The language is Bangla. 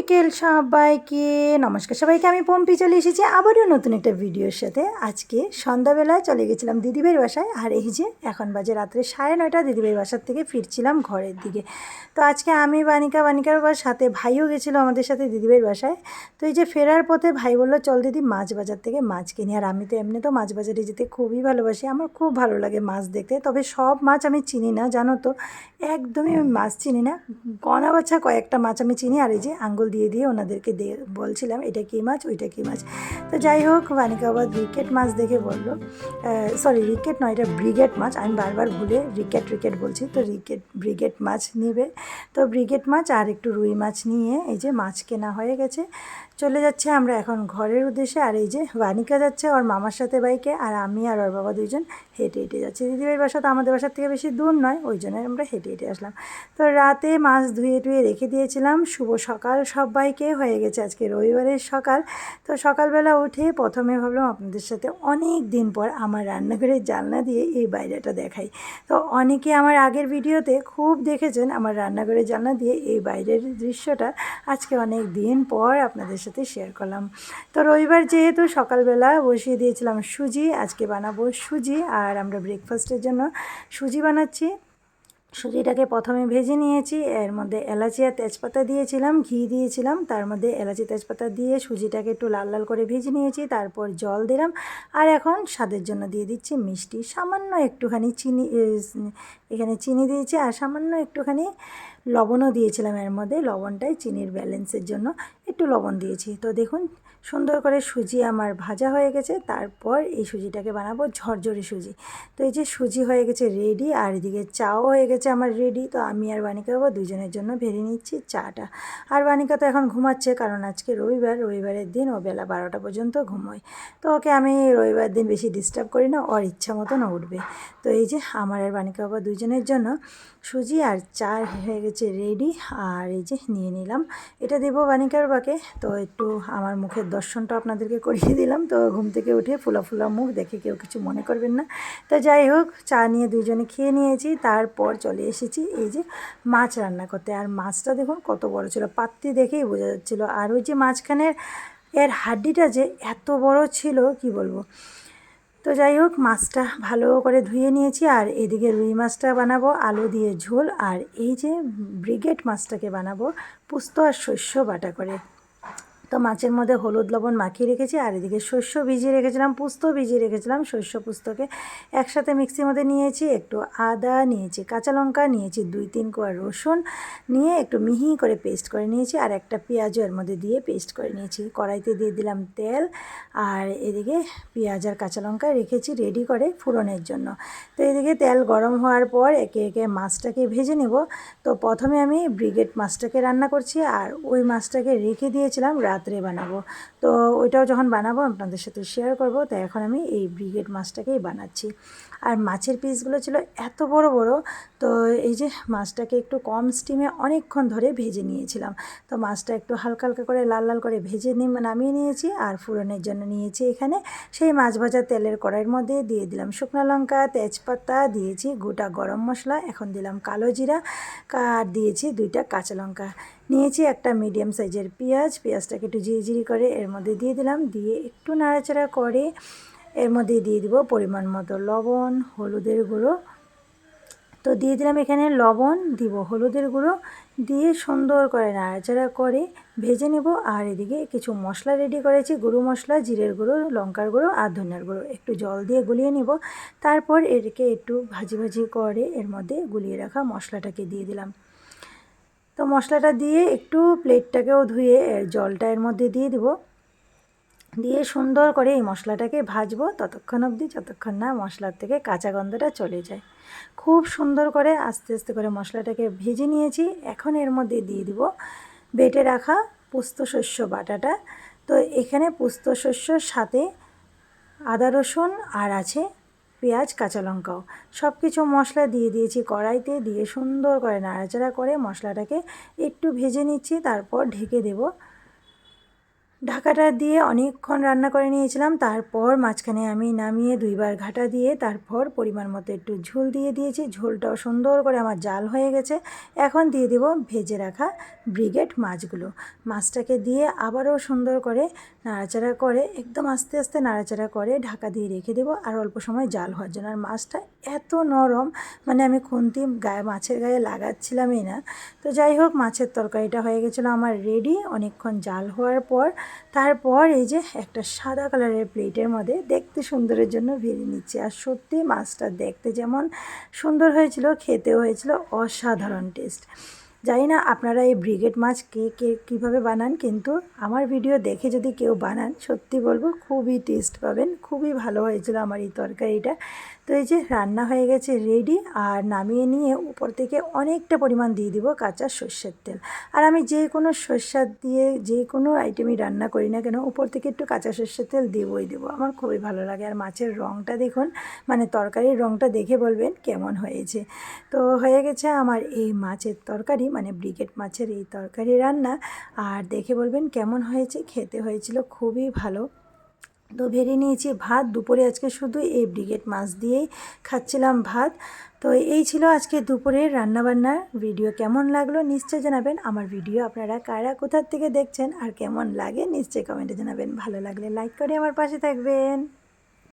বিকেল সবাইকে নমস্কার। সবাইকে আমি পম্পি চলে এসেছি আবারও নতুন একটা ভিডিওর সাথে। আজকে সন্ধ্যাবেলায় চলে গেছিলাম দিদিভাইয়ের বাসায়, আর এই যে এখন বাজে রাত্রে 9:30 দিদিভাইয়ের বাসার থেকে ফিরছিলাম ঘরের দিকে। তো আজকে আমি বানিকার সাথে ভাইও গেছিলো আমাদের সাথে দিদিভাইয়ের বাসায়। তো এই যে ফেরার পথে ভাই বললো চল দিদি মাছ বাজার থেকে মাছ কিনি, আর আমি তো এমনি তো মাছ বাজারে যেতে খুবই ভালোবাসি, আমার খুব ভালো লাগে মাছ দেখতে। তবে সব মাছ আমি চিনি না, জানো তো, একদমই আমি মাছ চিনি না। গনা বাছা কয়েকটা মাছ আমি চিনি, আর এই যে আঙ্গুল দিয়ে দিয়ে ওনাদেরকে বলছিলাম এটা কী মাছ ওইটা কী মাছ। তো যাই হোক, বানিকা আবার রিকেট মাছ দেখে বললো, সরি রিকেট নয়, এটা ব্রিগেড মাছ, আমি বারবার ভুলে রিকেট বলছি। তো ব্রিগেড মাছ নেবে। তো ব্রিগেড মাছ আর একটু রুই মাছ নিয়ে এই যে মাছ কেনা হয়ে গেছে, চলে যাচ্ছে আমরা এখন ঘরের উদ্দেশ্যে। আর এই যে বানিকা যাচ্ছে ওর মামার সাথে বাইকে, আর আমি আর ওর বাবা দুইজন হেঁটে হেঁটে যাচ্ছি। দিদিভাইয়ের বাসা তো আমাদের বাসার থেকে বেশি দূর নয়, ওই জন্য আমরা হেঁটে হেঁটে আসলাম। তো রাতে মাছ ধুয়ে টুয়ে রেখে দিয়েছিলাম। শুভ সকাল সবাইকে, হয়ে গেছে আজকে রবিবারের সকাল। তো সকালবেলা উঠে প্রথমে ভাবলাম আপনাদের সাথে অনেক দিন পর আমার রান্নাঘরের জানলা দিয়ে এই বাইরেটা দেখাই। তো অনেকে আমার আগের ভিডিওতে খুব দেখেছেন আমার রান্নাঘরের জানলা দিয়ে এই বাইরের দৃশ্যটা, আজকে অনেক দিন পর আপনাদের সাথে শেয়ার করলাম। তো রবিবার যেহেতু সকালবেলা বসিয়ে দিয়েছিলাম সুজি, আজকে বানাবো সুজি, আর আমরা ব্রেকফাস্টের জন্য সুজি বানাচ্ছি। সুজিটাকে প্রথমে ভেজে নিয়েছি, এর মধ্যে এলাচি আর তেজপাতা দিয়েছিলাম, ঘি দিয়েছিলাম, তার মধ্যে এলাচি তেজপাতা দিয়ে সুজিটাকে একটু লাল লাল করে ভেজে নিয়েছি, তারপর জল দিলাম। আর এখন স্বাদের জন্য দিয়ে দিচ্ছি মিষ্টি, সামান্য একটুখানি চিনি, এখানে চিনি দিয়েছি, আর সামান্য একটুখানি লবণও দিয়েছিলাম এর মধ্যে, লবণটাই চিনির ব্যালেন্সের জন্য একটু লবণ দিয়েছি। তো দেখুন সুন্দর করে সুজি আমার ভাজা হয়ে গেছে, তারপর এই সুজিটাকে বানাবো ঝরঝরে সুজি। তো এই যে সুজি হয়ে গেছে রেডি, আর এদিকে চাও হয়ে গেছে আমার রেডি। তো আমি আর বানিকা বাবা দুজনের জন্য ভেড়ে নিচ্ছি চাটা। আর বানিকা তো এখন ঘুমাচ্ছে, কারণ আজকে রবিবারের দিন ও বেলা 12টা পর্যন্ত ঘুমোয়। তো ওকে আমি রবিবার দিন বেশি ডিস্টার্ব করি না, ওর ইচ্ছা মতন উঠবে। তো এই যে আমার আর বানিকা বাবা দুজনের জন্য সুজি আর চা হয়ে গেছে রেডি। আর এই যে নিয়ে নিলাম, এটা দেবো বানিকার বাবাকে। তো একটু আমার মুখের দর্শনটা আপনাদেরকে করিয়ে দিলাম। তো ঘুম থেকে উঠে ফুলা ফুলা মুখ দেখে কেউ কিছু মনে করবেন না। তো যাই হোক, চা নিয়ে দুইজনে খেয়ে নিয়েছি, তারপর চলে এসেছি এই যে মাছ রান্না করতে। আর মাছটা দেখুন কত বড় ছিল, পাত্তি দেখেই বোঝা যাচ্ছিলো। আর ওই যে মাঝখানের এর হাড্ডিটা যে এত বড় ছিল কি বলবো। তো যাই হোক, মাছটা ভালো করে ধুয়ে নিয়েছি, আর এদিকে রুই মাছটা বানাবো আলু দিয়ে ঝোল, আর এই যে ব্রিগেড মাছটাকে বানাবো পোস্ত আর শস্য বাটা করে। তো মাছের মধ্যে হলুদ লবণ মাখিয়ে রেখেছি, আর এদিকে শস্য ভিজিয়ে রেখেছিলাম, পোস্ত ভিজিয়ে রেখেছিলাম। শস্য পোস্তকে একসাথে মিক্সির মধ্যে নিয়েছি, একটু আদা নিয়েছি, কাঁচা লঙ্কা নিয়েছি, 2-3 কোয়া রসুন নিয়ে একটু মিহি করে পেস্ট করে নিয়েছি, আর একটা পেঁয়াজও এর মধ্যে দিয়ে পেস্ট করে নিয়েছি। কড়াইতে দিয়ে দিলাম তেল, আর এদিকে পেঁয়াজ আর কাঁচা লঙ্কা রেখেছি রেডি করে ফোড়নের জন্য। তো এদিকে তেল গরম হওয়ার পর একে একে মাছটাকে ভেজে নেব। তো প্রথমে আমি ব্রিগেড মাছটাকে রান্না করছি, আর ওই মাছটাকে রেখে দিয়েছিলাম রাত্রে বানাবো। তো ওইটাও যখন বানাবো আপনাদের সাথে শেয়ার করব। তো এখন আমি এই ব্রিগেড মাছটাকেই বানাচ্ছি। আর মাছের পিসগুলো ছিল এত বড় বড়। তো এই যে মাছটাকে একটু কম স্টিমে অনেকক্ষণ ধরে ভেজে নিয়েছিলাম। তো মাছটা একটু হালকা হালকা করে লাল লাল করে ভেজে নামিয়ে নিয়েছি, আর ফোড়নের জন্য নিয়েছি এখানে সেই মাছ ভাজা তেলের কড়াইয়ের মধ্যে দিয়ে দিলাম শুকনো লঙ্কা, তেজপাতা দিয়েছি, গোটা গরম মশলা, এখন দিলাম কালো জিরা, আর দিয়েছি 2টা কাঁচা লঙ্কা, নিয়েছি একটা মিডিয়াম সাইজের পেঁয়াজটাকে একটু ঝিরিঝিরি করে এর মধ্যে দিয়ে দিলাম, দিয়ে একটু নাড়াচাড়া করে এর মধ্যে দিয়ে দিব পরিমাণ মতো লবণ, হলুদের গুঁড়ো। তো দিয়ে দিলাম এখানে লবণ, দিব হলুদের গুঁড়ো, দিয়ে সুন্দর করে নাড়াচাড়া করে ভেজে নেব। আর এদিকে কিছু মশলা রেডি করেছি, গুঁড়ো মশলা, জিরের গুঁড়ো, লঙ্কার গুঁড়ো আর ধনিয়ার গুঁড়ো, একটু জল দিয়ে গুলিয়ে নেব। তারপর এটাকে একটু ভাজি ভাজি করে এর মধ্যে গুলিয়ে রাখা মশলাটাকে দিয়ে দিলাম। তো মশলাটা দিয়ে একটু প্লেটটাকেও ধুয়ে জলটা এর মধ্যে দিয়ে দিব, দিয়ে সুন্দর করে এই মশলাটাকে ভাজবো ততক্ষণ অবধি যতক্ষণ না মশলার থেকে কাঁচা গন্ধটা চলে যায়। খুব সুন্দর করে আস্তে আস্তে করে মশলাটাকে ভেজে নিয়েছি। এখন এর মধ্যে দিয়ে দিব বেটে রাখা পোস্ত শস্য বাটাটা। তো এখানে পোস্ত শস্যর সাথে আদা রসুন আর আছে পেঁয়াজ কাঁচা লঙ্কাও, সব কিছু মশলা দিয়ে দিয়েছি কড়াইতে, দিয়ে সুন্দর করে নাড়াচাড়া করে মশলাটাকে একটু ভেজে নিচ্ছি, তারপর ঢেকে দেব। ঢাকাটা দিয়ে অনেকক্ষণ রান্না করে নিয়েছিলাম। তারপর মাঝখানে আমি নামিয়ে 2বার ঘাটা দিয়ে তারপর পরিমাণ মতো একটু ঝোল দিয়ে দিয়েছি। ঝোলটাও সুন্দর করে আমার জাল হয়ে গেছে। এখন দিয়ে দেব ভেজে রাখা ব্রিগেড মাছগুলো। মাছটাকে দিয়ে আবারও সুন্দর করে নাড়াচাড়া করে একদম আস্তে আস্তে নাড়াচাড়া করে ঢাকা দিয়ে রেখে দেবো আর অল্প সময় জাল হওয়ার জন্য। আর মাছটা এত নরম, মানে আমি খুন্তি মাছের গায়ে লাগাচ্ছিলামই না। তো যাই হোক, মাছের তরকারিটা হয়ে গেছিলো আমার রেডি অনেকক্ষণ জাল হওয়ার পর। তারপর এই যে একটা সাদা কালারের প্লেটের মধ্যে দেখতে সুন্দরের জন্য ভেজে নিচ্ছি। আর সত্যি মাছটা দেখতে যেমন সুন্দর হয়েছিল, খেতেও হয়েছিল অসাধারণ টেস্ট। জানি না আপনারা এই ব্রিগেড মাছ কে কীভাবে বানান, কিন্তু আমার ভিডিও দেখে যদি কেউ বানান সত্যি বলবো খুবই টেস্ট পাবেন। খুবই ভালো হয়েছিল আমার এই তরকারিটা। তো এই যে রান্না হয়ে গেছে রেডি, আর নামিয়ে নিয়ে উপর থেকে অনেকটা পরিমাণ দিয়ে দিব কাঁচা সর্ষের তেল। আর আমি যে কোনো সর্ষের দিয়ে যে কোনো আইটেমই রান্না করি না কেন উপর থেকে একটু কাঁচা সর্ষের তেল দেবো, আমার খুবই ভালো লাগে। আর মাছের রঙটা দেখুন, মানে তরকারির রঙটা দেখে বলবেন কেমন হয়েছে। তো হয়ে গেছে আমার এই মাছের তরকারি, মানে ব্রিগেড মাছের এই তরকারি রান্না। আর দেখে বলবেন কেমন হয়েছে। খেতে হয়েছিল খুবই ভালো। তো ভেড়ে নিয়েছি ভাত। দুপুরে আজকে শুধু এই ব্রিগেড মাছ দিয়েই খাচ্ছিলাম ভাত। তো এই ছিল আজকে দুপুরের রান্নাবান্নার ভিডিও। কেমন লাগলো নিশ্চয়ই জানাবেন। আমার ভিডিও আপনারা কারা কোথার থেকে দেখছেন আর কেমন লাগে নিশ্চয়ই কমেন্টে জানাবেন। ভালো লাগলে লাইক করে আমার পাশে থাকবেন।